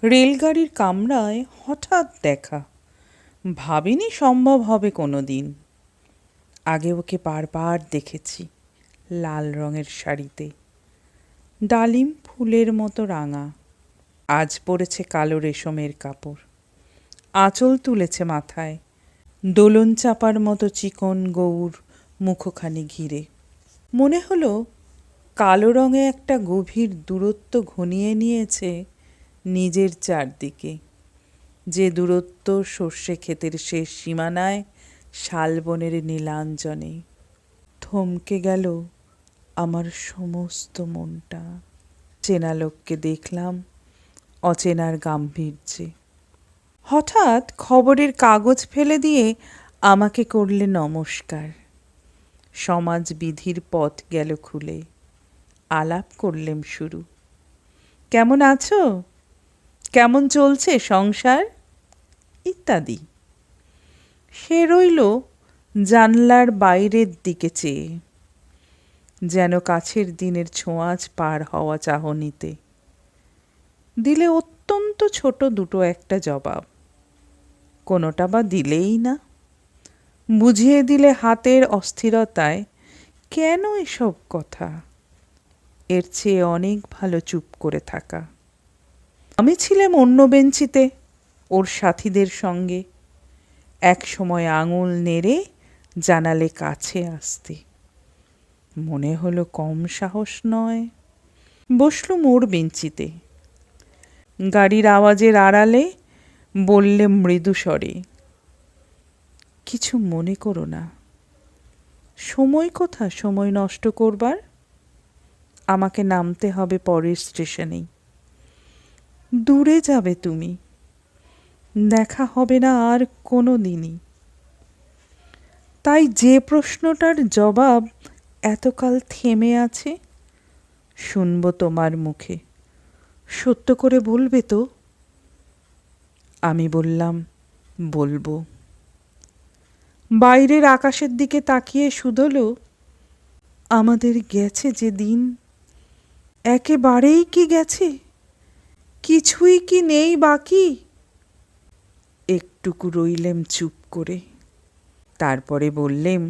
রেলগাড়ির কামরায় হঠাৎ দেখা, ভাবিনি সম্ভব হবে কোনো দিন। আগে ওকে বারবার দেখেছি লাল রঙের শাড়িতে, ডালিম ফুলের মতো রাঙা। আজ পরেছে কালো রেশমের কাপড়, আঁচল তুলেছে মাথায়, দোলন চাপার মতো চিকন গৌর মুখখানি ঘিরে। মনে হলো কালো রঙে একটা গভীর দূরত্ব ঘনিয়ে নিয়েছে নিজের চারদিকে, যে দূরত্ব সর্ষে ক্ষেতের শেষ সীমানায় শালবনের নীলাঞ্জনে। থমকে গেল আমার সমস্ত মনটা। চেনা লোককে দেখলাম অচেনার গাম্ভীর্যে। হঠাৎ খবরের কাগজ ফেলে দিয়ে আমাকে করলে নমস্কার। সমাজ বিধির পথ গেল খুলে। আলাপ করলেম শুরু। কেমন আছো? কেমন চলছে সংসার? ইত্যাদি। সে রইল জানলার বাইরের দিকে চেয়ে, যেন কাছের দিনের ছোঁয়াচ পার হওয়া চাহনিতে। দিলে অত্যন্ত ছোট দুটো একটা জবাব, কোনোটা বা দিলেই না। বুঝিয়ে দিলে হাতের অস্থিরতায় কেন এসব কথা, এর চেয়ে অনেক ভালো চুপ করে থাকা। আমি ছিলাম অন্য বেঞ্চিতে ওর সাথীদের সঙ্গে। এক সময় আঙুল নেড়ে জানালে কাছে আসতে। মনে হলো কম সাহস নয়। বসলুম ওর বেঞ্চিতে। গাড়ির আওয়াজের আড়ালে বললে মৃদু স্বরে, কিছু মনে করো না। সময় কোথা সময় নষ্ট করবার? আমাকে নামতে হবে পরের স্টেশনেই। দূরে যাবে তুমি, দেখা হবে না আর কোনো দিনই। তাই যে প্রশ্নটার জবাব এতকাল থেমে আছে, শুনব তোমার মুখে। সত্য করে বলবে তো? আমি বললাম, বলবো। বাইরের আকাশের দিকে তাকিয়ে শুধোলো, আমাদের গেছে যে দিন, একেবারেই কি গেছে? কিছুই কি নেই বাকি? একটুকু রইলেম চুপ করে। তারপরে বললেম,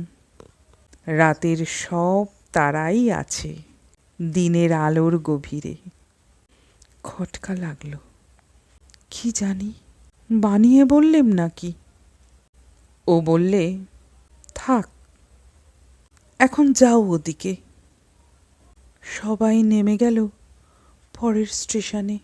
রাতের সব তারাই আছে দিনের আলোর গভীরে। খটকা লাগলো। কি জানি বানিয়ে বললেম নাকি? ও বললে, থাক, এখন যাও ওদিকে। সবাই নেমে গেল পরের স্টেশনে।